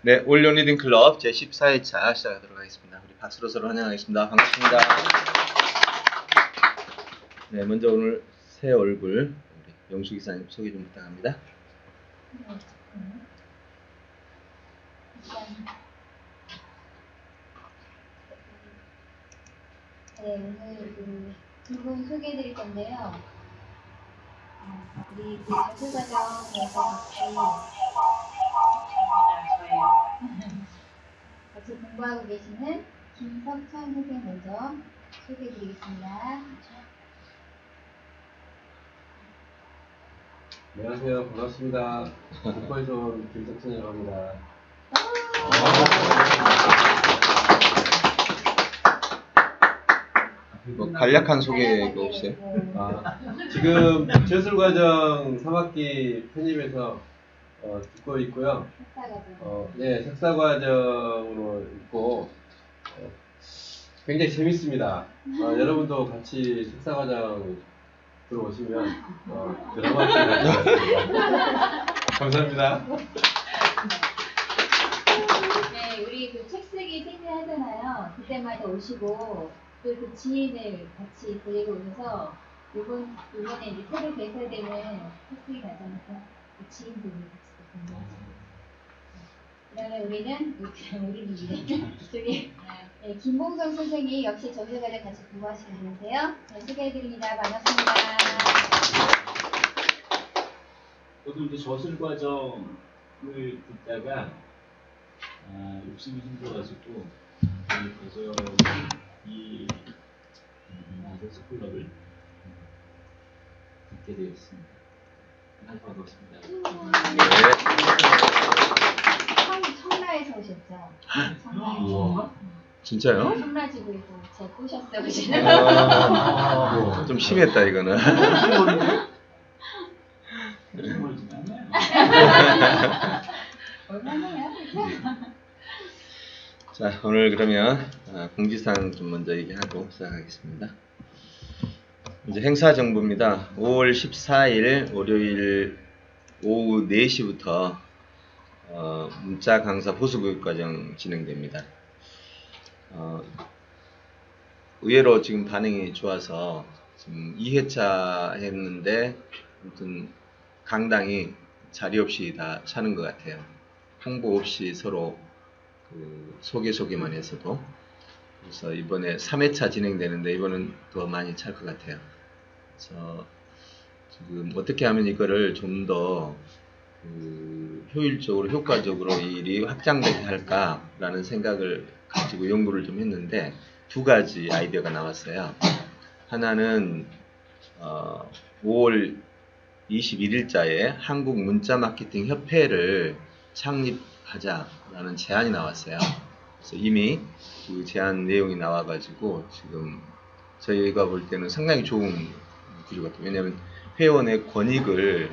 네, 올리온 리딩 클럽 제14회차 시작하도록 하겠습니다. 우리 박수로 서로 환영하겠습니다. 반갑습니다. 네, 먼저 오늘 새 얼굴 우리 영수 기사님 소개 좀 부탁합니다. 네, 오늘 두 분 소개해드릴 건데요. 우리 전술과정에서 같이 공부하고 계시는 김석천 선생님 먼저 소개해드리겠습니다. 안녕하세요. 반갑습니다. 국보에서 온 김석천이라고 합니다. 뭐 간략한 소개가 없어요? 지금 전술과정 3학기 편입에서 듣고 있고요. 네, 석사과정으로 있고 굉장히 재밌습니다. 여러분도 같이 석사과정 들어오시면 드라마틱할 것 같습니다. 감사합니다. 네, 우리 그 책 쓰기 생일 하잖아요. 그때마다 오시고 또 그 지인을 같이 데리고 오셔서 이번에 이제 새로 개설되는 책 쓰기 과정에서 그 지인들이 같이 공부하죠. 그다음에 우리는 저기 김봉성 선생님 역시 전술과정 같이 공부하시는 분이세요. 네, 소개해드립니다. 반갑습니다. 저도 이제 저술과정을 듣다가 욕심이 생겨가지고 그래서 이 아저씨 클럽을 듣게 되었습니다. 아주 반갑습니다. 청라에서 오셨죠? 청라에서. 진짜요? 청라지구에서 제가 꼬셨어요. 좀 심했다 이거는. 얼마나요? 자, 오늘 그러면 공지사항 좀 먼저 얘기하고 시작하겠습니다. 이제 행사 정보입니다. 5월 14일 월요일 오후 4시부터 문자 강사 보수교육과정 진행됩니다. 의외로 지금 반응이 좋아서 지금 2회차 했는데 아무튼 강당이 자리 없이 다 차는 것 같아요. 홍보 없이 서로 소개만 해서도. 그래서 이번에 3회차 진행되는데 이번은 더 많이 찰 것 같아요. 그래서 지금 어떻게 하면 이거를 좀 더 효율적으로 효과적으로 이 일이 확장되게 할까라는 생각을 가지고 연구를 좀 했는데 두 가지 아이디어가 나왔어요. 하나는 5월 21일자에 한국 문자마케팅 협회를 창립하자라는 제안이 나왔어요. 그래서 이미 그 제안 내용이 나와가지고 지금 저희가 볼 때는 상당히 좋은 구조 같아요. 왜냐하면 회원의 권익을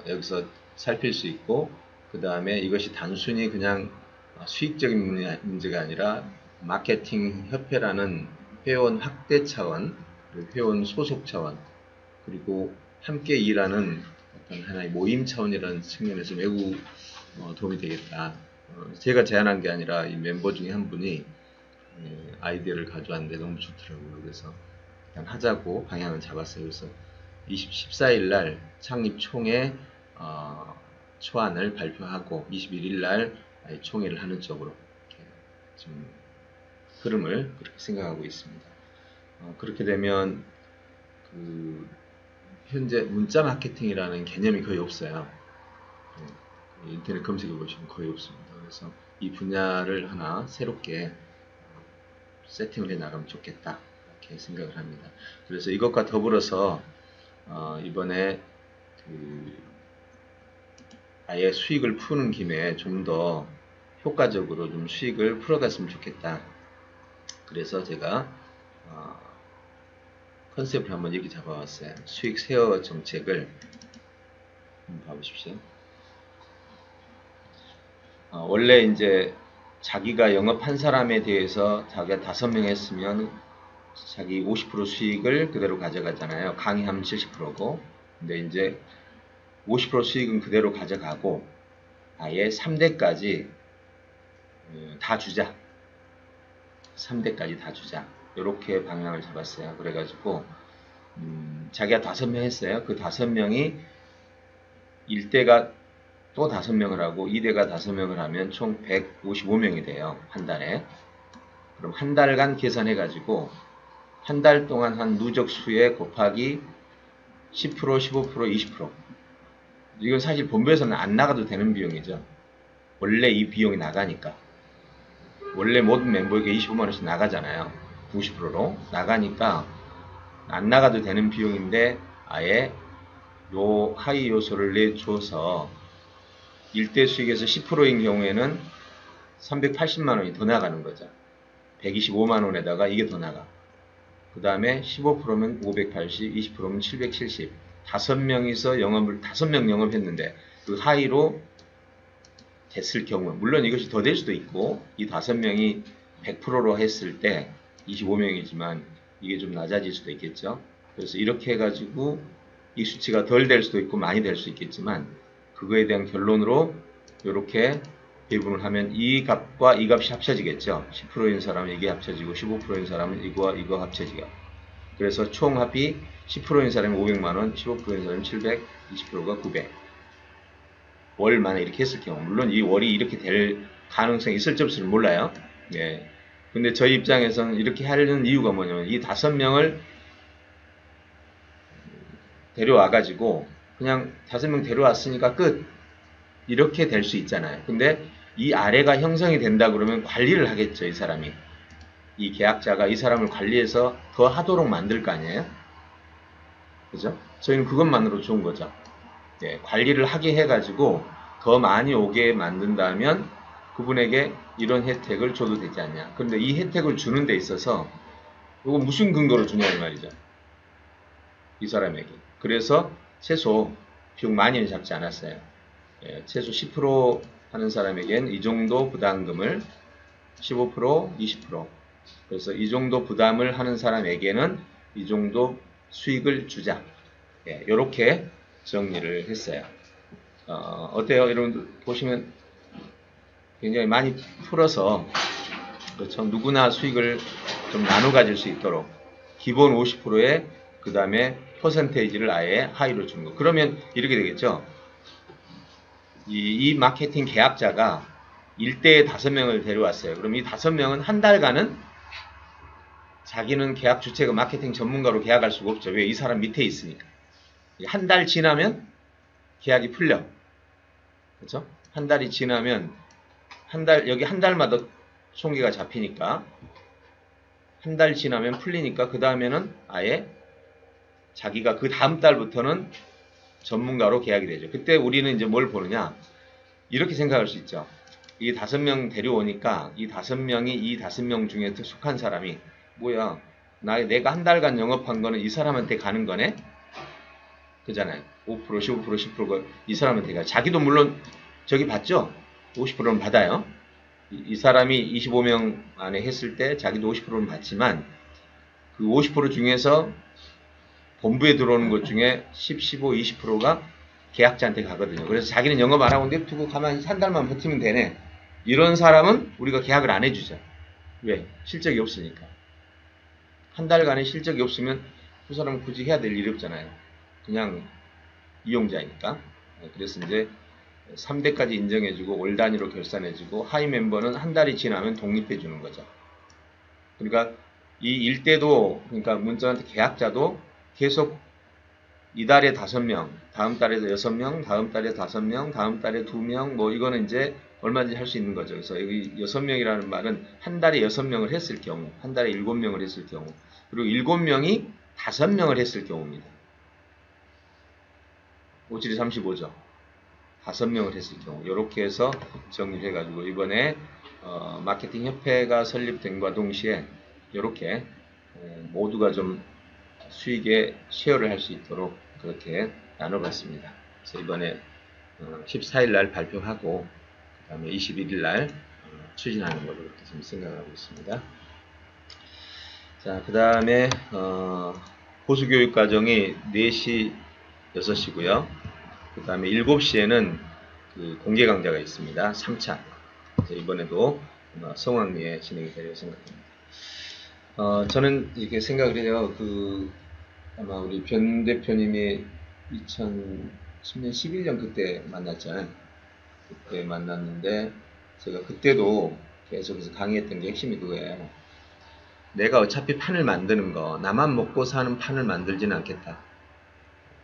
여기서 살필 수 있고, 그 다음에 이것이 단순히 그냥 수익적인 문제가 아니라 마케팅 협회라는 회원 확대 차원, 그리고 회원 소속 차원, 그리고 함께 일하는 어떤 하나의 모임 차원이라는 측면에서 매우 도움이 되겠다. 제가 제안한 게 아니라 이 멤버 중에 한 분이 아이디어를 가져왔는데 너무 좋더라고요. 그래서 그냥 하자고 방향을 잡았어요. 그래서 14일 날 창립 총회 초안을 발표하고 21일 날 총회를 하는 쪽으로 이렇게 지금 흐름을 그렇게 생각하고 있습니다. 그렇게 되면 현재 문자 마케팅이라는 개념이 거의 없어요. 인터넷 검색해 보시면 거의 없습니다. 그래서 이 분야를 하나 새롭게 세팅을 해 나가면 좋겠다 이렇게 생각을 합니다. 그래서 이것과 더불어서 이번에 아예 수익을 푸는 김에 좀 더 효과적으로 좀 수익을 풀어갔으면 좋겠다. 그래서 제가 컨셉을 한번 이렇게 잡아왔어요. 수익 쉐어 정책을 한번 봐보십시오. 원래 이제 자기가 영업한 사람에 대해서 자기가 5명 했으면 자기 50% 수익을 그대로 가져가잖아요. 강의하면 70%고. 근데 이제 50% 수익은 그대로 가져가고 아예 3대까지 다 주자. 3대까지 다 주자. 이렇게 방향을 잡았어요. 그래가지고 자기가 5명 했어요. 그 5명이 1대가 또 5명을 하고 2대가 5명을 하면 총 155명이 돼요. 한 달에. 그럼 한 달간 계산해가지고 한 달 동안 한 누적 수에 곱하기 10%, 15%, 20%. 이건 사실 본부에서는 안 나가도 되는 비용이죠. 원래 이 비용이 나가니까. 원래 모든 멤버에게 25만원씩 나가잖아요. 90%로. 나가니까 안 나가도 되는 비용인데 아예 요 하위 요소를 내줘서 1대 수익에서 10%인 경우에는 380만원이 더 나가는 거죠. 125만원에다가 이게 더 나가. 그 다음에 15%면 580, 20%면 770. 5명이서 영업을, 5명 영업했는데 그 하위로 됐을 경우, 물론 이것이 더 될 수도 있고, 이 5명이 100%로 했을 때 25명이지만 이게 좀 낮아질 수도 있겠죠. 그래서 이렇게 해가지고 이 수치가 덜 될 수도 있고 많이 될 수 있겠지만, 그거에 대한 결론으로 이렇게 배분을 하면 이 값과 이 값이 합쳐지겠죠. 10%인 사람은 이게 합쳐지고 15%인 사람은 이거와 이거 합쳐지고. 그래서 총 합이 10%인 사람이 500만원, 15%인 사람이 700, 20%가 900. 월 만에 이렇게 했을 경우, 물론 이 월이 이렇게 될 가능성이 있을지 없을지 몰라요. 예. 근데 저희 입장에서는 이렇게 하려는 이유가 뭐냐면, 이 5명을 데려와가지고 그냥 5명 데려왔으니까 끝. 이렇게 될 수 있잖아요. 근데 이 아래가 형성이 된다 그러면 관리를 하겠죠, 이 사람이. 이 계약자가 이 사람을 관리해서 더 하도록 만들 거 아니에요? 그죠? 저희는 그것만으로 좋은 거죠. 예, 관리를 하게 해가지고 더 많이 오게 만든다면 그분에게 이런 혜택을 줘도 되지 않냐. 그런데 이 혜택을 주는 데 있어서 이거 무슨 근거로 주냐 이 말이죠. 이 사람에게. 그래서 최소 비용 많이는 잡지 않았어요. 예, 최소 10% 하는 사람에겐 이 정도 부담금을 15%, 20%. 그래서 이 정도 부담을 하는 사람에게는 이 정도 수익을 주자. 예, 이렇게 정리를 했어요. 어때요? 여러분들 보시면 굉장히 많이 풀어서, 그렇죠? 누구나 수익을 좀 나눠 가질 수 있도록 기본 50%에 그 다음에 퍼센테이지를 아예 하위로 주는 거. 그러면 이렇게 되겠죠. 이 마케팅 계약자가 1대에 5명을 데려왔어요. 그럼 이 5명은 한 달간은 자기는 계약 주체가 마케팅 전문가로 계약할 수가 없죠. 왜? 이 사람 밑에 있으니까. 한 달 지나면 계약이 풀려. 그렇죠? 한 달이 지나면 여기 한 달마다 총계가 잡히니까 한 달 지나면 풀리니까 그 다음에는 아예 자기가 그 다음 달부터는 전문가로 계약이 되죠. 그때 우리는 이제 뭘 보느냐? 이렇게 생각할 수 있죠. 이 5명 데려오니까 이 5명이 이 5명 중에 속한 사람이 뭐야? 내가 한 달간 영업한 거는 이 사람한테 가는 거네? 그잖아요. 5%, 15%, 10%가 이 사람한테 가요. 자기도 물론 저기 받죠? 50%는 받아요. 이 사람이 25명 안에 했을 때 자기도 50%는 받지만 그 50% 중에서 본부에 들어오는 것 중에 10, 15, 20%가 계약자한테 가거든요. 그래서 자기는 영업 안 하고 냅두고 가만히 한 달만 버티면 되네. 이런 사람은 우리가 계약을 안 해주죠. 왜? 실적이 없으니까. 한 달간의 실적이 없으면 그 사람은 굳이 해야 될 일이 없잖아요. 그냥 이용자니까. 그래서 이제 3대까지 인정해주고 월 단위로 결산해주고 하위 멤버는 한 달이 지나면 독립해주는 거죠. 그러니까 이 1대도, 그러니까 문자한테 계약자도 계속 이달에 5명, 다음 달에도 6명, 다음 달에 5명, 다음 달에 2명, 뭐 이거는 이제 얼마든지 할 수 있는 거죠. 그래서 여기 6명이라는 말은 한 달에 6명을 했을 경우, 한 달에 7명을 했을 경우, 그리고 7명이 5명을 했을 경우입니다. 5, 7이 35죠. 5명을 했을 경우. 이렇게 해서 정리를 해가지고 이번에 마케팅 협회가 설립된과 동시에 이렇게 모두가 좀 수익에 쉐어를 할 수 있도록 그렇게 나눠봤습니다. 그래서 이번에 14일 날 발표하고 그 다음에 21일 날 추진하는 걸로 그렇게 좀 생각하고 있습니다. 자, 그 다음에 보수교육 과정이 4시, 6시고요. 그 다음에 7시에는 그 공개 강좌가 있습니다. 3차. 이번에도 아마 성황리에 진행이 되리라고 생각합니다. 저는 이렇게 생각을 해요. 아마 우리 변 대표님이 2010년 11년 그때 만났잖아요. 그때 만났는데 제가 그때도 계속해서 강의했던 게 핵심이 그거예요. 내가 어차피 판을 만드는 거, 나만 먹고 사는 판을 만들지는 않겠다.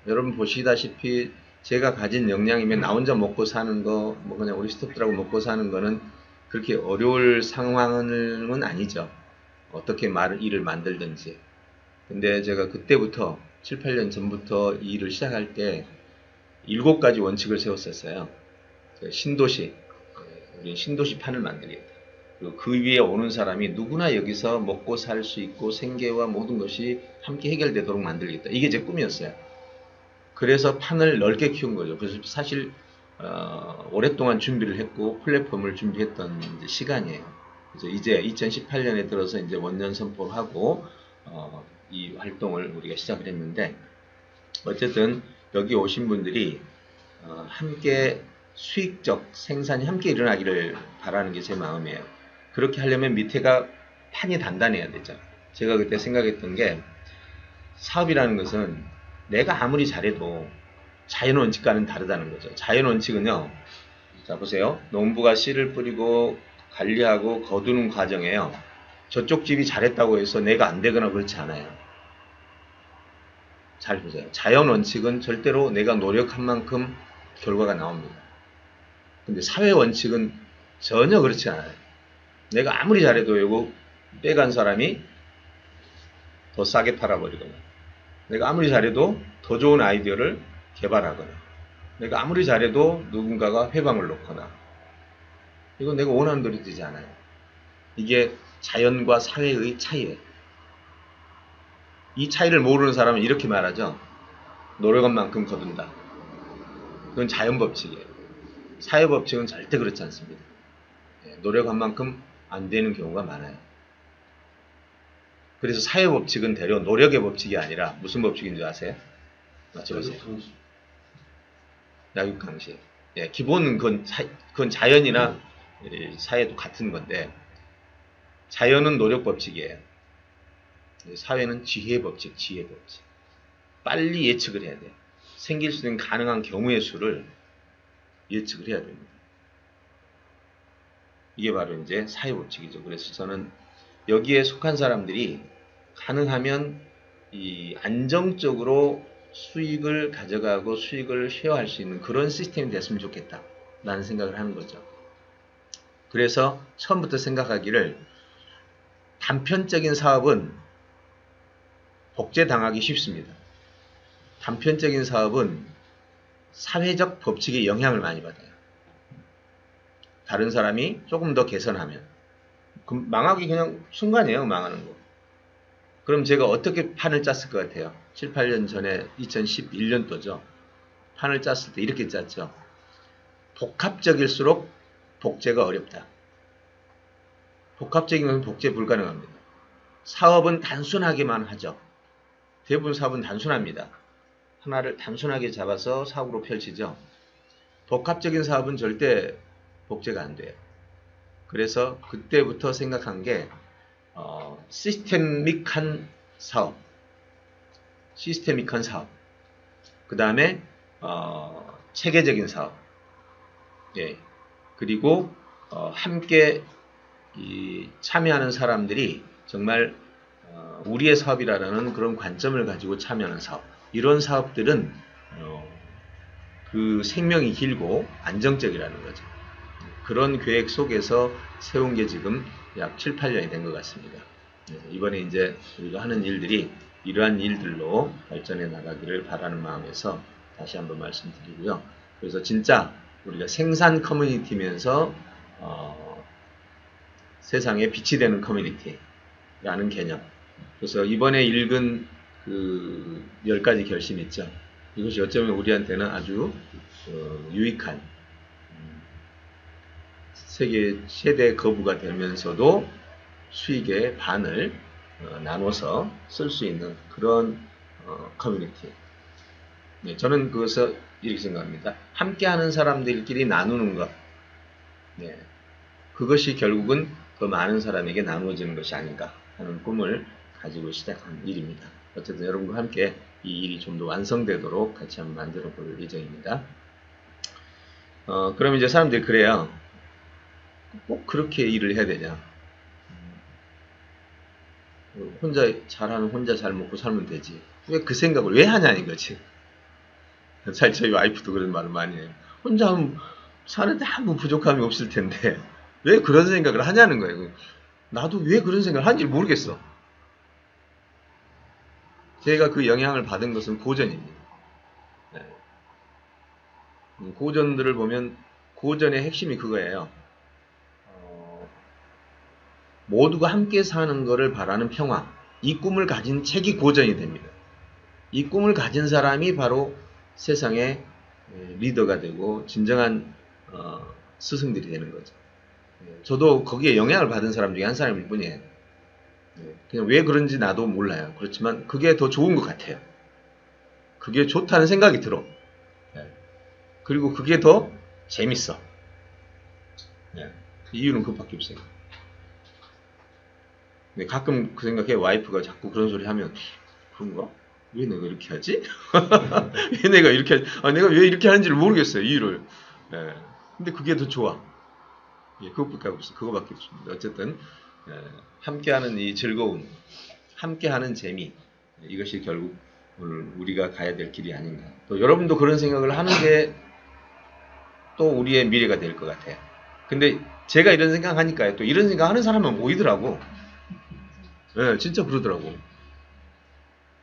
여러분 보시다시피 제가 가진 역량이면 나 혼자 먹고 사는 거, 뭐 그냥 우리 스태프들하고 먹고 사는 거는 그렇게 어려울 상황은 아니죠. 어떻게 일을 만들든지. 근데 제가 그때부터 7, 8년 전부터 이 일을 시작할 때 7가지 원칙을 세웠었어요. 신도시, 우리 신도시 판을 만들겠다. 그리고 그 위에 오는 사람이 누구나 여기서 먹고 살 수 있고 생계와 모든 것이 함께 해결되도록 만들겠다. 이게 제 꿈이었어요. 그래서 판을 넓게 키운 거죠. 그래서 사실 오랫동안 준비를 했고 플랫폼을 준비했던 시간이에요. 그래서 이제 2018년에 들어서 이제 원년 선포를 하고 이 활동을 우리가 시작을 했는데, 어쨌든 여기 오신 분들이 함께 수익적 생산이 함께 일어나기를 바라는 게 제 마음이에요. 그렇게 하려면 밑에가 판이 단단해야 되죠. 제가 그때 생각했던 게, 사업이라는 것은 내가 아무리 잘해도 자연 원칙과는 다르다는 거죠. 자연 원칙은요, 자 보세요. 농부가 씨를 뿌리고 관리하고 거두는 과정에요, 저쪽 집이 잘했다고 해서 내가 안 되거나 그렇지 않아요. 잘 보세요. 자연 원칙은 절대로 내가 노력한 만큼 결과가 나옵니다. 근데 사회 원칙은 전혀 그렇지 않아요. 내가 아무리 잘해도 이거 빼간 사람이 더 싸게 팔아버리거나, 내가 아무리 잘해도 더 좋은 아이디어를 개발하거나, 내가 아무리 잘해도 누군가가 회방을 놓거나, 이건 내가 원하는 대로 되지 않아요. 이게 자연과 사회의 차이예요. 이 차이를 모르는 사람은 이렇게 말하죠. 노력한 만큼 거둔다. 그건 자연 법칙이에요. 사회 법칙은 절대 그렇지 않습니다. 노력한 만큼 안 되는 경우가 많아요. 그래서 사회 법칙은 대려 노력의 법칙이 아니라 무슨 법칙인 줄 아세요? 맞춰보세요. 약육강식. 기본은 그건 자연이나 사회도 같은 건데, 자연은 노력 법칙이에요. 사회는 지혜 법칙, 지혜 법칙. 빨리 예측을 해야 돼요. 생길 수 있는 가능한 경우의 수를 예측을 해야 됩니다. 이게 바로 이제 사회 법칙이죠. 그래서 저는 여기에 속한 사람들이 가능하면 이 안정적으로 수익을 가져가고 수익을 쉐어할 수 있는 그런 시스템이 됐으면 좋겠다 라는 생각을 하는 거죠. 그래서 처음부터 생각하기를, 단편적인 사업은 복제당하기 쉽습니다. 단편적인 사업은 사회적 법칙에 영향을 많이 받아요. 다른 사람이 조금 더 개선하면 망하기 그냥 순간이에요. 망하는 거. 그럼 제가 어떻게 판을 짰을 것 같아요? 7, 8년 전에 2011년도죠. 판을 짰을 때 이렇게 짰죠. 복합적일수록 복제가 어렵다. 복합적인 것은 복제 불가능합니다. 사업은 단순하게만 하죠. 대부분 사업은 단순합니다. 하나를 단순하게 잡아서 사업으로 펼치죠. 복합적인 사업은 절대 복제가 안 돼요. 그래서 그때부터 생각한 게 시스테믹한 사업, 그 다음에 체계적인 사업, 그리고 함께 참여하는 사람들이 정말 우리의 사업이라는 그런 관점을 가지고 참여하는 사업, 이런 사업들은 그 생명이 길고 안정적이라는 거죠. 그런 계획 속에서 세운 게 지금 약 7, 8년이 된 것 같습니다. 이번에 이제 우리가 하는 일들이 이러한 일들로 발전해 나가기를 바라는 마음에서 다시 한번 말씀드리고요. 그래서 진짜 우리가 생산 커뮤니티면서 세상에 빛이 되는 커뮤니티라는 개념. 그래서 이번에 읽은 그 10가지 결심 있죠. 이것이 어쩌면 우리한테는 아주 유익한 세계 최대 거부가 되면서도 수익의 반을 나눠서 쓸 수 있는 그런 커뮤니티. 저는 그것을 이렇게 생각합니다. 함께하는 사람들끼리 나누는 것, 네. 그것이 결국은 더 많은 사람에게 나누어지는 것이 아닌가 하는 꿈을 가지고 시작한 일입니다. 어쨌든 여러분과 함께 이 일이 좀 더 완성되도록 같이 한번 만들어 볼 예정입니다. 그럼 이제 사람들이 그래요. 꼭 그렇게 일을 해야 되냐? 혼자 잘하는 혼자 잘 먹고 살면 되지. 왜 그 생각을 왜 하냐는 거지. 사실 저희 와이프도 그런 말을 많이 해요. 혼자 하면 사는데 아무 부족함이 없을 텐데 왜 그런 생각을 하냐는 거예요. 나도 왜 그런 생각을 하는지 모르겠어. 제가 그 영향을 받은 것은 고전입니다. 네. 고전들을 보면 고전의 핵심이 그거예요. 모두가 함께 사는 것을 바라는 평화. 이 꿈을 가진 책이 고전이 됩니다. 이 꿈을 가진 사람이 바로 세상의 리더가 되고 진정한 스승들이 되는 거죠. 저도 거기에 영향을 받은 사람 중에 한 사람일 뿐이에요. 그냥 왜 그런지 나도 몰라요. 그렇지만 그게 더 좋은 것 같아요. 그게 좋다는 생각이 들어. 그리고 그게 더 재밌어. 이유는 그것밖에 없어요. 가끔 그 생각해. 와이프가 자꾸 그런 소리 하면 그런가? 왜 내가 이렇게 하지? 왜 내가 이렇게 하지? 내가 왜 이렇게 하는지를 모르겠어요. 이유를. 근데 그게 더 좋아. 그것밖에 없어요. 그거밖에 없습니다. 어쨌든 함께하는 이 즐거움, 함께하는 재미, 이것이 결국 오늘 우리가 가야 될 길이 아닌가. 또 여러분도 그런 생각을 하는 게 또 우리의 미래가 될 것 같아요. 근데 제가 이런 생각하니까요. 또 이런 생각하는 사람만 모이더라고. 진짜 그러더라고.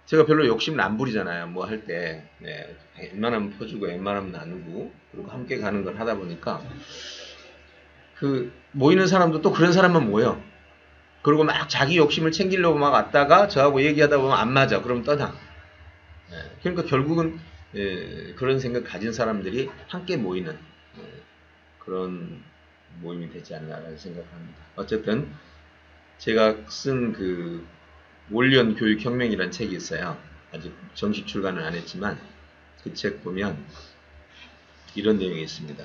제가 별로 욕심을 안 부리잖아요. 뭐 할 때. 웬만하면 퍼주고 웬만하면 나누고 그리고 함께 가는 걸 하다 보니까 그 모이는 사람도 또 그런 사람만 모여. 그리고 막 자기 욕심을 챙기려고 막 왔다가 저하고 얘기하다 보면 안 맞아. 그럼 떠나. 그러니까 결국은 그런 생각 가진 사람들이 함께 모이는 그런 모임이 되지 않나라는 생각합니다. 어쨌든 제가 쓴 그 올리언 교육혁명이라는 책이 있어요. 아직 정식 출간을 안 했지만 그 책 보면 이런 내용이 있습니다.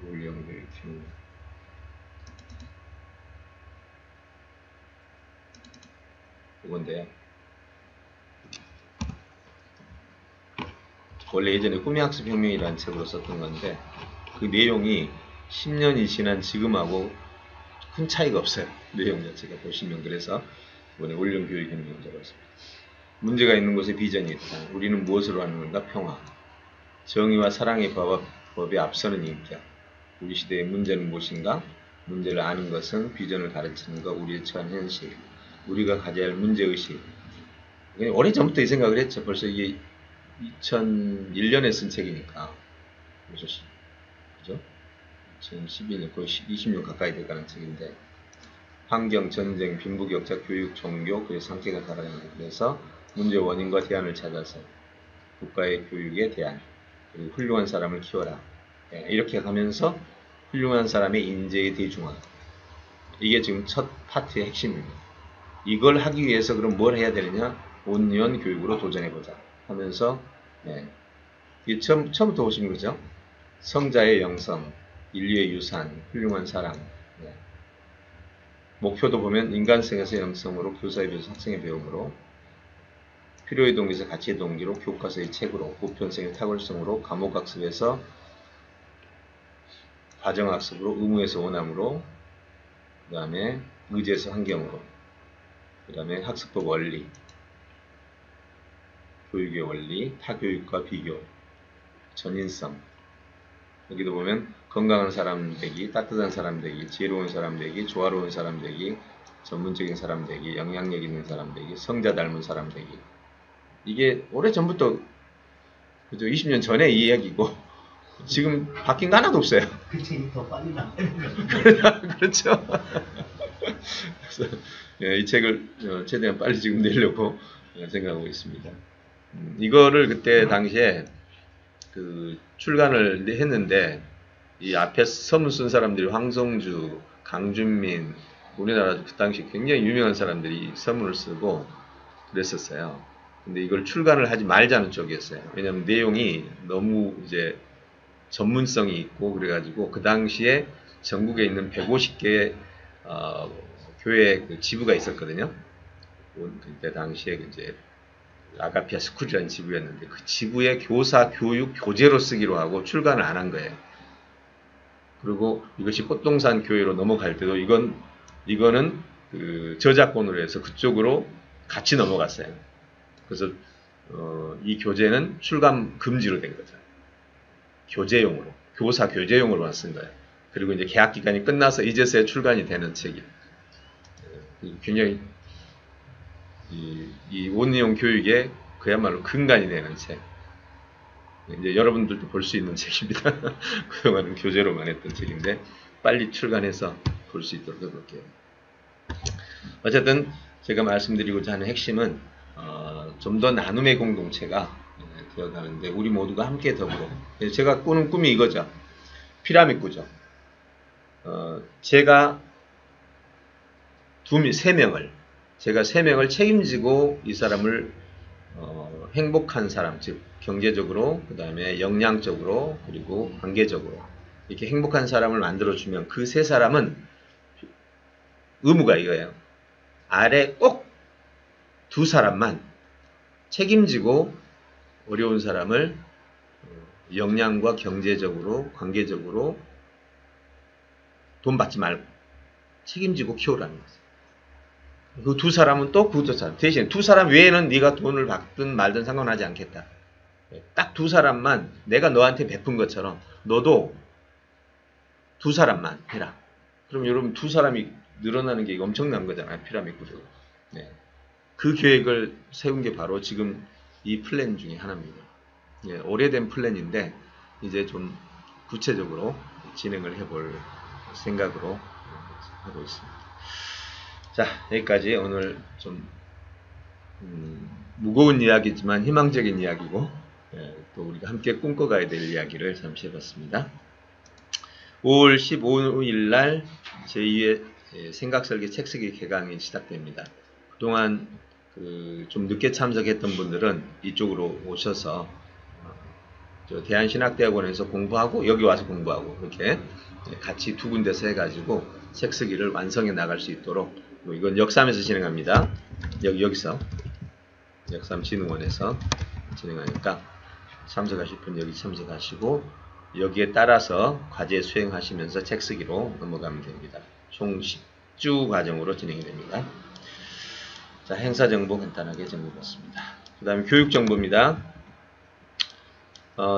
올리언 교육혁명 이건데요. 원래 예전에 꿈의학습혁명이라는 책으로 썼던 건데 그 내용이 10년이 지난 지금하고 큰 차이가 없어요. 내용 자체가 보시면. 그래서 이번에 올리언 교육혁명을 적었습니다. 문제가 있는 곳에 비전이 있다. 우리는 무엇으로 하는 건가? 평화. 정의와 사랑의 법에 앞서는 인격. 우리 시대의 문제는 무엇인가? 문제를 아는 것은 비전을 가르치는 것, 우리의 처한 현실. 우리가 가져야 할 문제의식. 오래전부터 이 생각을 했죠. 벌써 이게 2001년에 쓴 책이니까. 그죠? 2012년, 거의 20년 가까이 돼가는 책인데, 환경, 전쟁, 빈부격차, 교육, 종교, 그래서 함께가 살아가는 것. 그래서 문제 원인과 대안을 찾아서 국가의 교육에 대한, 그리고 훌륭한 사람을 키워라. 이렇게 가면서 훌륭한 사람의 인재의 대중화. 이게 지금 첫 파트의 핵심입니다. 이걸 하기 위해서 그럼 뭘 해야 되느냐? 온유한 교육으로 도전해보자 하면서 처음부터 보시면 그죠? 성자의 영성, 인류의 유산, 훌륭한 사랑. 목표도 보면 인간성에서 영성으로, 교사에 비해서 학생의 배움으로, 필요의 동기에서 가치의 동기로, 교과서의 책으로, 보편성의 탁월성으로, 과목학습에서 과정학습으로, 의무에서 원함으로, 그 다음에 의지에서 환경으로, 그 다음에 학습법 원리, 교육의 원리, 타교육과 비교, 전인성. 여기도 보면 건강한 사람 되기, 따뜻한 사람 되기, 지혜로운 사람 되기, 조화로운 사람 되기, 전문적인 사람 되기, 영향력 있는 사람 되기, 성자 닮은 사람 되기. 이게 오래전부터 그죠? 20년 전에 이 이야기고 지금 바뀐 거 하나도 없어요. 그 책이 더 빨리 나와요. 그렇죠. 그래서 이 책을 최대한 빨리 지금 내려고 생각하고 있습니다. 이거를 그때 당시에 그 출간을 했는데 이 앞에 서문 쓴 사람들이 황성주, 강준민, 우리나라 그 당시 굉장히 유명한 사람들이 선문을 쓰고 그랬었어요. 근데 이걸 출간을 하지 말자는 쪽이었어요. 왜냐하면 내용이 너무 이제 전문성이 있고 그래가지고 그 당시에 전국에 있는 150개의 교회 그 지부가 있었거든요. 그때 당시에 이제 아가피아 스쿨이라는 지부였는데 그 지부의 교사 교육 교재로 쓰기로 하고 출간을 안 한 거예요. 그리고 이것이 꽃동산 교회로 넘어갈 때도 이거는 그 저작권으로 해서 그쪽으로 같이 넘어갔어요. 그래서 이 교재는 출간 금지로 된 거죠. 교재용으로, 교사 교재용으로만 쓴 거예요. 그리고 이제 계약 기간이 끝나서 이제서야 출간이 되는 책이 굉장히 이 온리용 교육에 그야말로 근간이 되는 책. 이제 여러분들도 볼 수 있는 책입니다. 그동안은 교재로만 했던 책인데 빨리 출간해서 볼 수 있도록 해볼게요. 어쨌든 제가 말씀드리고자 하는 핵심은 좀 더 나눔의 공동체가 되어가는데 우리 모두가 함께 더불어 제가 꾸는 꿈이 이거죠. 피라미드 구조. 제가 제가 3명을 책임지고 이 사람을 행복한 사람, 즉 경제적으로, 그 다음에 역량적으로, 그리고 관계적으로 이렇게 행복한 사람을 만들어주면 그 3사람은 의무가 이거예요. 아래 꼭 2사람만 책임지고 어려운 사람을 역량과 경제적으로, 관계적으로 돈 받지 말고 책임지고 키우라는 거죠. 그 2사람은 또 그 2사람 대신 2사람 외에는 네가 돈을 받든 말든 상관하지 않겠다. 딱 2사람만 내가 너한테 베푼 것처럼 너도 2사람만 해라. 그럼 여러분 2사람이 늘어나는 게 엄청난 거잖아요. 피라미드 구조로. 네. 그 계획을 세운 게 바로 지금 이 플랜 중에 하나입니다. 예, 오래된 플랜인데 이제 좀 구체적으로 진행을 해볼 생각으로 하고 있습니다. 자, 여기까지 오늘 좀 무거운 이야기지만 희망적인 이야기고 또 우리가 함께 꿈꿔가야 될 이야기를 잠시 해봤습니다. 5월 15일 날 제2회 생각설계 책쓰기 개강이 시작됩니다. 그동안 좀 늦게 참석했던 분들은 이쪽으로 오셔서 대한신학대학원에서 공부하고 여기 와서 공부하고 이렇게 같이 2군데서 해가지고 책쓰기를 완성해 나갈 수 있도록 이건 역삼에서 진행합니다. 여기서 역삼진흥원에서 진행하니까 참석하실 분 여기 참석하시고 여기에 따라서 과제 수행하시면서 책쓰기로 넘어가면 됩니다. 총 10주 과정으로 진행이 됩니다. 자, 행사 정보 간단하게 정리해봤습니다. 그 다음에 교육 정보입니다.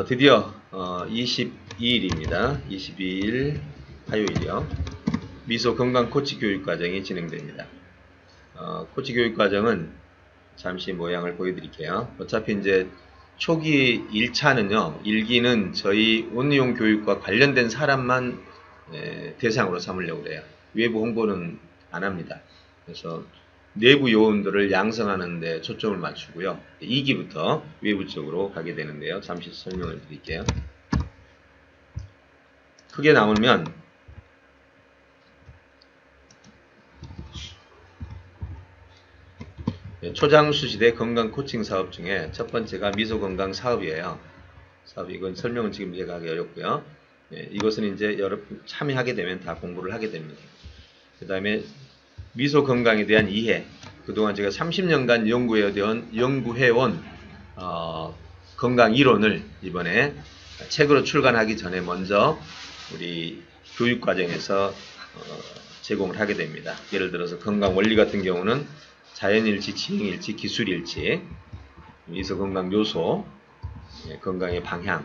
드디어 22일입니다. 22일 화요일이요. 미소 건강 코치 교육 과정이 진행됩니다. 코치 교육 과정은 잠시 모양을 보여드릴게요. 어차피 이제 초기 1차는요, 1기는 저희 온리용 교육과 관련된 사람만 대상으로 삼으려고 그래요. 외부 홍보는 안 합니다. 그래서 내부 요원들을 양성하는 데 초점을 맞추고요. 2기부터 외부 쪽으로 가게 되는데요. 잠시 설명을 드릴게요. 크게 나오면 초장수 시대 건강 코칭 사업 중에 첫 번째가 미소 건강 사업이에요. 이건 설명은 지금 제가 하기 어렵고요. 이것은 이제 여러분 참여하게 되면 다 공부를 하게 됩니다. 그 다음에 미소 건강에 대한 이해. 그동안 제가 30년간 연구해온 건강 이론을 이번에 책으로 출간하기 전에 먼저 우리 교육 과정에서 제공을 하게 됩니다. 예를 들어서 건강 원리 같은 경우는 자연일치, 지행일치, 기술일치, 미소 건강 요소, 건강의 방향,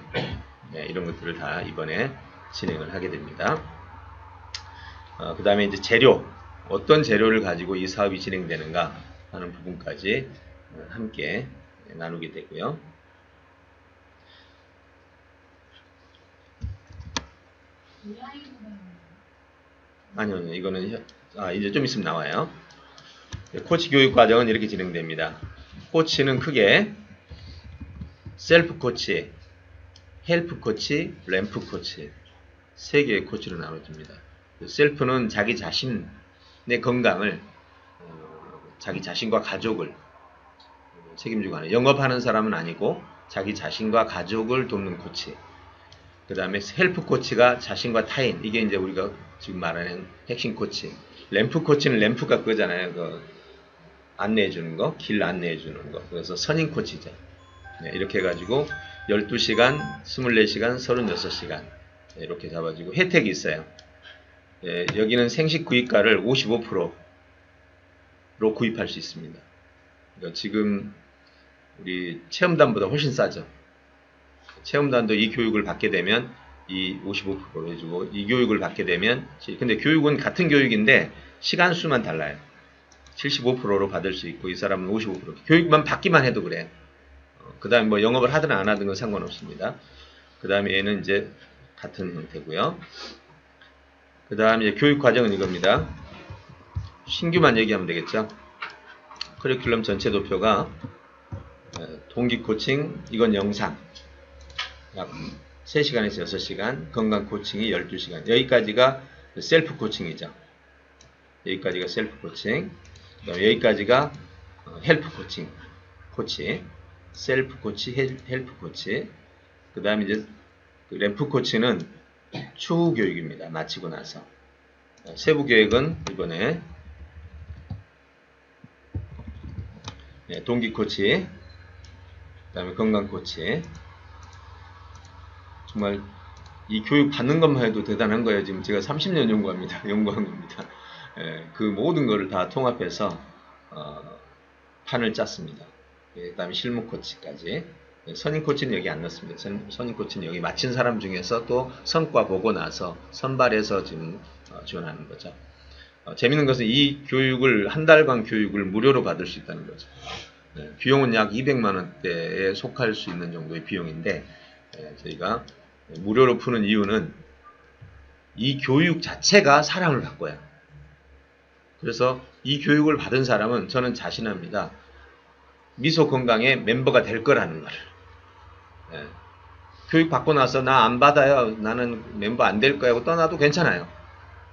이런 것들을 다 이번에 진행을 하게 됩니다. 그 다음에 이제 재료, 어떤 재료를 가지고 이 사업이 진행되는가 하는 부분까지 함께 나누게 되고요. 아니요, 이거는 이제 좀 있으면 나와요. 코치 교육 과정은 이렇게 진행됩니다. 코치는 크게 셀프 코치, 헬프 코치, 램프 코치 3개의 코치로 나눠집니다. 셀프는 자기 자신 내 건강을 자기 자신과 가족을 책임지고 하는, 영업하는 사람은 아니고 자기 자신과 가족을 돕는 코치. 그 다음에 헬프 코치가 자신과 타인, 이게 이제 우리가 지금 말하는 핵심 코치. 램프 코치는 램프가 그거잖아요. 그 안내해 주는 거, 길 안내해 주는 거. 그래서 선임 코치죠. 네, 이렇게 해가지고 12시간, 24시간, 36시간 이렇게 잡아주고 혜택이 있어요. 예, 여기는 생식 구입가를 55%로 구입할 수 있습니다. 그러니까 지금 우리 체험단보다 훨씬 싸죠. 체험단도 이 교육을 받게 되면 이 55%로 해주고, 이 교육을 받게 되면, 근데 교육은 같은 교육인데 시간 수만 달라요. 75%로 받을 수 있고 이 사람은 55%. 교육만 받기만 해도 그래요. 그 다음에 뭐 영업을 하든 안 하든 건 상관없습니다. 그 다음에 얘는 이제 같은 형태고요. 그 다음에 교육 과정은 이겁니다. 신규만 얘기하면 되겠죠. 커리큘럼 전체 도표가 동기 코칭, 이건 영상 약 3시간에서 6시간, 건강 코칭이 12시간. 여기까지가 셀프 코칭이죠. 여기까지가 셀프 코칭. 여기까지가 헬프 코칭, 코치. 셀프 코치, 헬프 코치. 그 다음에 이제 램프 코치는 추후 교육입니다. 마치고 나서. 세부 계획은 이번에 동기 코치, 그 다음에 건강 코치. 정말 이 교육 받는 것만 해도 대단한 거예요. 지금 제가 30년 연구합니다. 연구한 겁니다. 그 모든 거를 다 통합해서 판을 짰습니다. 그 다음에 실무 코치까지. 선임 코치는 여기 안 넣습니다. 선임 코치는 여기 마친 사람 중에서 또 성과 보고 나서 선발해서 지금 지원하는 거죠. 재밌는 것은 이 교육을, 한 달간 교육을 무료로 받을 수 있다는 거죠. 비용은 약 200만 원대에 속할 수 있는 정도의 비용인데, 저희가 무료로 푸는 이유는 이 교육 자체가 사랑을 바꿔요. 그래서 이 교육을 받은 사람은 저는 자신합니다. 미소 건강의 멤버가 될 거라는 거를. 교육 받고 나서 나 안 받아요, 나는 멤버 안 될 거야 하고 떠나도 괜찮아요.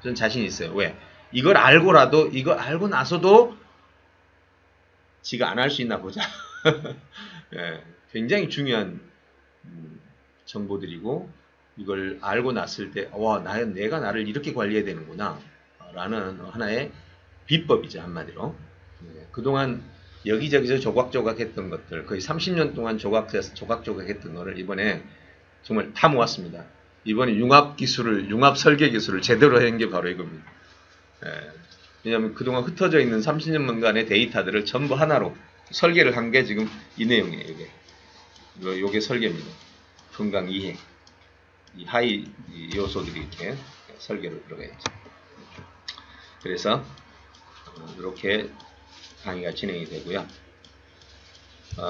저는 자신 있어요. 왜? 이걸 알고라도, 이걸 알고 나서도 지가 안 할 수 있나 보자. 굉장히 중요한 정보들이고, 이걸 알고 났을 때 와, 내가 나를 이렇게 관리해야 되는구나 라는 하나의 비법이죠, 한마디로. 그동안 여기저기서 조각조각 했던 것들, 거의 30년 동안 조각조각 했던 거를 이번에 정말 다 모았습니다. 이번에 융합 설계 기술을 제대로 한 게 바로 이겁니다. 왜냐하면 그동안 흩어져 있는 30년간의 데이터들을 전부 하나로 설계를 한 게 지금 이 내용이에요. 요게 설계입니다. 건강 이해. 이 하이 요소들이 이렇게 설계로 들어가 있죠. 그래서 이렇게 강의가 진행이 되고요.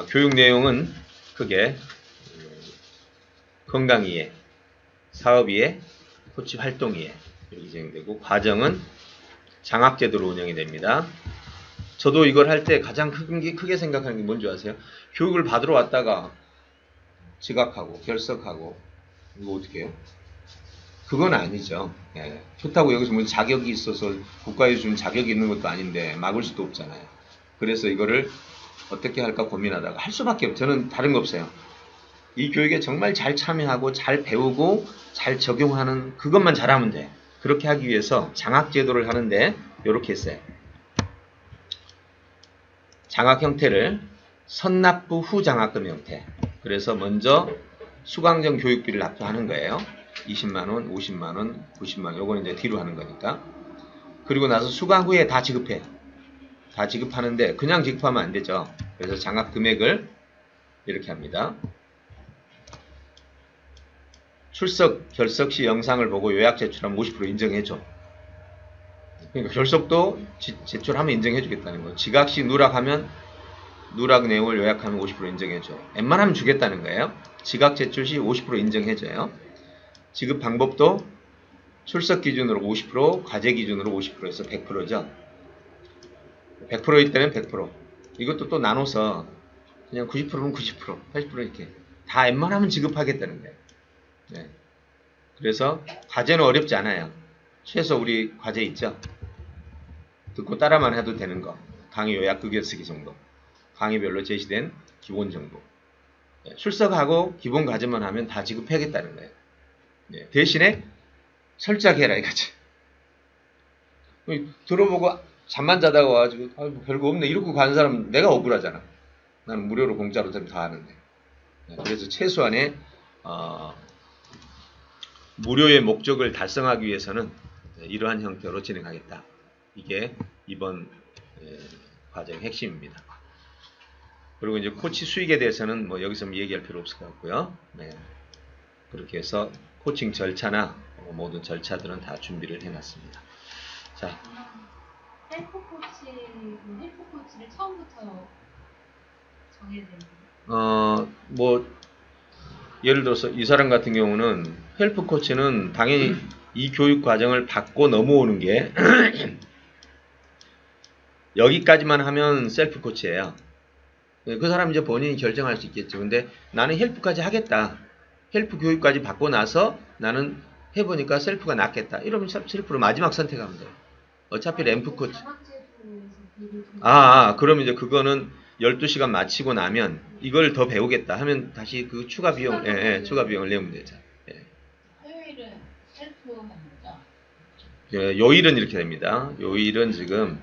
교육 내용은 크게 건강 이해, 사업 이해, 코치 활동 이해 이렇게 진행되고, 과정은 장학 제도로 운영이 됩니다. 저도 이걸 할 때 가장 크게 생각하는 게 뭔지 아세요? 교육을 받으러 왔다가 지각하고 결석하고 이거 어떻게 해요? 그건 아니죠. 그렇다고 여기서 뭐 자격이 있어서 국가에서 준 자격이 있는 것도 아닌데 막을 수도 없잖아요. 그래서 이거를 어떻게 할까 고민하다가 할 수밖에 없어요. 저는 다른 거 없어요. 이 교육에 정말 잘 참여하고 잘 배우고 잘 적용하는 그것만 잘하면 돼. 그렇게 하기 위해서 장학 제도를 하는데 이렇게 했어요. 장학 형태를 선납부 후 장학금 형태. 그래서 먼저 수강전 교육비를 납부하는 거예요. 20만원, 50만원, 90만원. 요거는 이제 뒤로 하는 거니까. 그리고 나서 수강 후에 다 지급해요. 다 지급하는데 그냥 지급하면 안 되죠. 그래서 장학 금액을 이렇게 합니다. 출석, 결석 시 영상을 보고 요약 제출하면 50% 인정해줘. 그러니까 결석도 제출하면 인정해주겠다는 거예요. 지각 시 누락하면 누락 내용을 요약하면 50% 인정해줘. 웬만하면 주겠다는 거예요. 지각 제출 시 50% 인정해줘요. 지급 방법도 출석 기준으로 50%, 과제 기준으로 50%에서 100%죠. 100%일 때는 100%. 이것도 또 나눠서 그냥 90%는 90%, 80% 이렇게 다 웬만하면 지급하겠다는 거예요. 네. 그래서 과제는 어렵지 않아요. 최소 우리 과제 있죠. 듣고 따라만 해도 되는 거. 강의 요약 극여쓰기 정도. 강의별로 제시된 기본 정보. 출석하고 기본 과제만 하면 다 지급해야겠다는 거예요. 대신에 철저하게 해라 이거지. 들어보고 잠만 자다가 와가지고 뭐 별거 없네 이러고 가는 사람은 내가 억울하잖아. 나는 무료로 공짜로 좀 다 하는데. 그래서 최소한의 무료의 목적을 달성하기 위해서는 이러한 형태로 진행하겠다. 이게 이번 과정의 핵심입니다. 그리고 이제 코치 수익에 대해서는 뭐 여기서 얘기할 필요 없을 것 같고요. 네. 그렇게 해서 코칭 절차나 모든 절차들은 다 준비를 해놨습니다. 자, 헬프 코치를 처음부터 정해야 되는 뭐 예를 들어서 이 사람 같은 경우는 헬프 코치는 당연히 이 교육 과정을 받고 넘어오는 게 여기까지만 하면 셀프 코치예요. 그 사람 이제 본인이 결정할 수 있겠죠. 근데 나는 헬프까지 하겠다. 헬프 교육까지 받고 나서 나는 해보니까 셀프가 낫겠다. 이러면 셀프로 마지막 선택하면 돼요. 어차피 램프 코치. 그러면 이제 그거는 12시간 마치고 나면 이걸 더 배우겠다 하면 다시 그 추가 비용, 추가 비용을 내면 되죠. 화요일은 셀프 하는 거죠? 요일은 이렇게 됩니다. 요일은 지금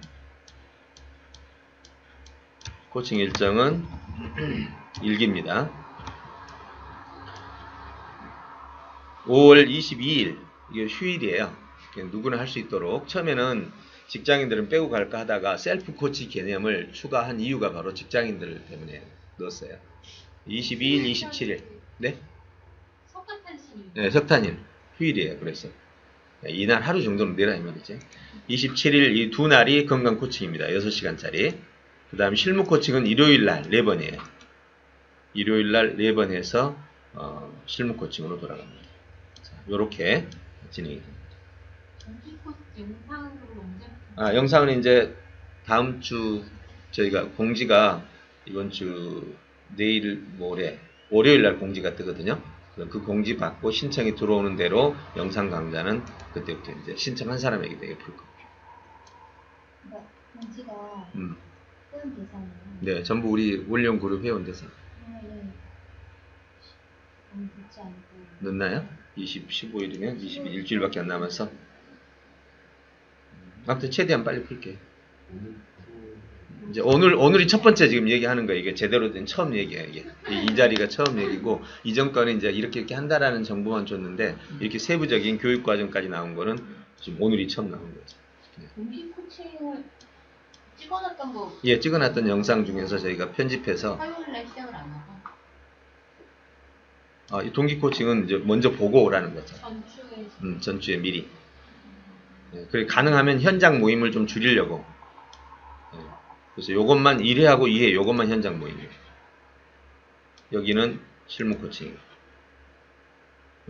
코칭 일정은 일기입니다. 5월 22일 이게 휴일이에요. 누구나 할 수 있도록 처음에는 직장인들은 빼고 갈까 하다가 셀프 코치 개념을 추가한 이유가 바로 직장인들 때문에 넣었어요. 22일, 27일. 네? 석가탄신일. 네, 석탄일. 휴일이에요. 그래서 이날 하루 정도는 내라 이 말이죠. 27일 이 두 날이 건강 코칭입니다. 6시간짜리. 그 다음 실무 코칭은 일요일 날 4번이에요. 일요일 날 4번 해서 실무 코칭으로 돌아갑니다. 자, 요렇게 진행이 됩니다. 영상은 이제 다음 주 저희가 공지가 이번 주 내일 모레 월요일 날 공지가 뜨거든요. 그럼 그 공지 받고 신청이 들어오는 대로 영상 강좌는 그때부터 이제 신청한 사람에게 되게 풀 겁니다. 공지가 뜨는 대상은 네, 전부 우리 올영 그룹 회원 대상. 너무 늦지 않고 늦나요? 15일이면 20일 일주일밖에 안 남아서. 아무튼 최대한 빨리 풀게. 이제 오늘이 첫 번째 지금 얘기하는 거예요. 이게 제대로 된 처음 얘기예요. 이게 이 자리가 처음 얘기고 이전 거는 이제 이렇게 한다라는 정보만 줬는데 이렇게 세부적인 교육 과정까지 나온 거는 지금 오늘이 처음 나온 거죠. 동기 코칭을 찍어놨던 거. 예, 찍어놨던 영상 중에서 저희가 편집해서. 화요일날 시작을 안 하고. 이 동기 코칭은 이제 먼저 보고 오라는 거죠. 전주에. 전주에 미리. 그리고 가능하면 현장 모임을 좀 줄이려고. 그래서 요것만 1회하고 2회 요것만 현장 모임이에요. 여기는 실무 코칭.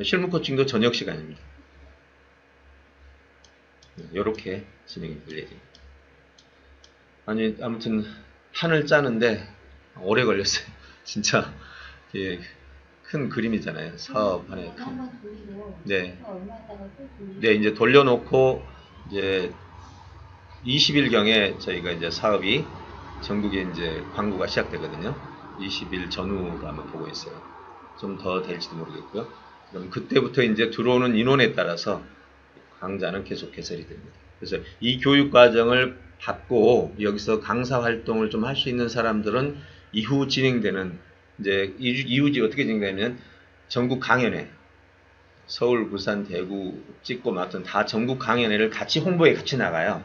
실무 코칭도 저녁 시간입니다. 요렇게 진행이 될 예정입니다. 아니 아무튼 판을 짜는데 오래 걸렸어요. 진짜 큰 그림이잖아요. 사업 안에 큰. 네. 네, 이제 돌려놓고 이제 20일경에 저희가 이제 사업이 전국에 이제 광고가 시작되거든요. 20일 전후로 한번 보고 있어요. 좀 더 될지도 모르겠고요. 그럼 그때부터 이제 들어오는 인원에 따라서 강좌는 계속 개설이 됩니다. 그래서 이 교육 과정을 받고 여기서 강사 활동을 좀 할 수 있는 사람들은 이후 진행되는 이제 이후지 어떻게 진행되냐면 전국 강연회, 서울, 부산, 대구 찍고 맡은 다 전국 강연회를 같이 홍보에 같이 나가요.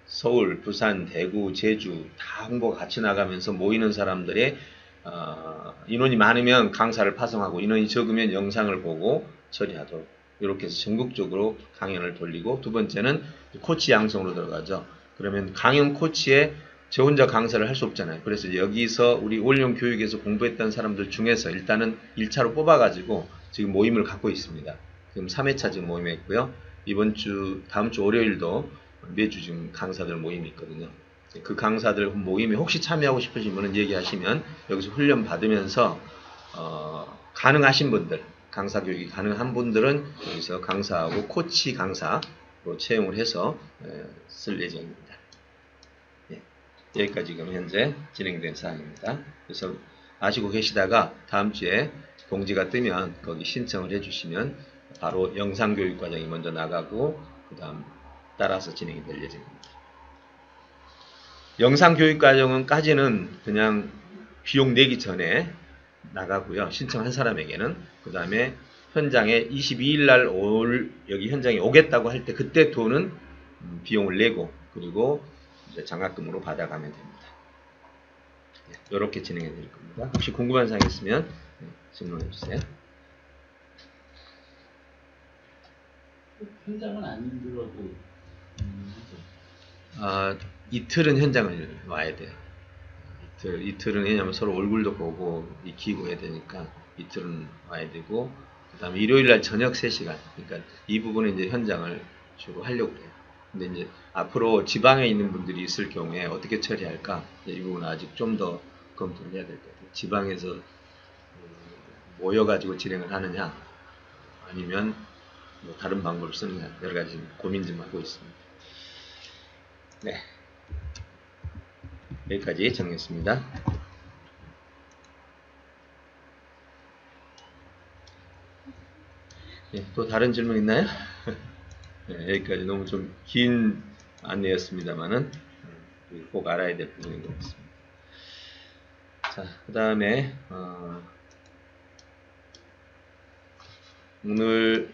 서울, 부산, 대구, 제주 다 홍보가 같이 나가면서 모이는 사람들의 인원이 많으면 강사를 파송하고 인원이 적으면 영상을 보고 처리하도록 이렇게 해서 전국적으로 강연을 돌리고 두 번째는 코치 양성으로 들어가죠. 그러면 강연 코치에 저 혼자 강사를 할 수 없잖아요. 그래서 여기서 우리 올영 교육에서 공부했던 사람들 중에서 일단은 1차로 뽑아가지고 지금 모임을 갖고 있습니다. 지금 3회차 지금 모임에 있고요. 다음 주 월요일도 매주 지금 강사들 모임이 있거든요. 그 강사들 모임에 혹시 참여하고 싶으신 분은 얘기하시면 여기서 훈련 받으면서 가능하신 분들, 강사 교육이 가능한 분들은 여기서 강사하고 코치 강사로 채용을 해서 쓸 예정입니다. 여기까지 지금 현재 진행된 사항입니다. 그래서 아시고 계시다가 다음 주에 공지가 뜨면 거기 신청을 해주시면 바로 영상교육 과정이 먼저 나가고 그 다음 따라서 진행이 될 예정입니다. 영상교육 과정은까지는 그냥 비용 내기 전에 나가고요. 신청한 사람에게는. 그 다음에 현장에 22일 날 여기 현장에 오겠다고 할 때 그때 돈은 비용을 내고 그리고 이제 장학금으로 받아가면 됩니다. 이렇게 진행해 드릴 겁니다. 혹시 궁금한 사항 있으면 질문해 주세요. 현장은 안 힘들어도 하죠. 이틀은 현장을 와야 돼요. 이틀은 왜냐면 서로 얼굴도 보고 익히고 해야 되니까 이틀은 와야 되고 그 다음에 일요일 날 저녁 3시간 그러니까 이 부분은 이제 현장을 주로 하려고 해요. 근데 이제 앞으로 지방에 있는 분들이 있을 경우에 어떻게 처리할까 이 부분은 아직 좀 더 검토를 해야 될 것 같아요. 지방에서 모여가지고 진행을 하느냐 아니면 뭐 다른 방법을 쓰느냐 여러 가지 고민 좀 하고 있습니다. 네. 여기까지 정리했습니다. 네, 또 다른 질문 있나요? 네, 여기까지 너무 좀 긴 안내였습니다만은 꼭 알아야 될 부분인 것 같습니다. 자, 그 다음에 오늘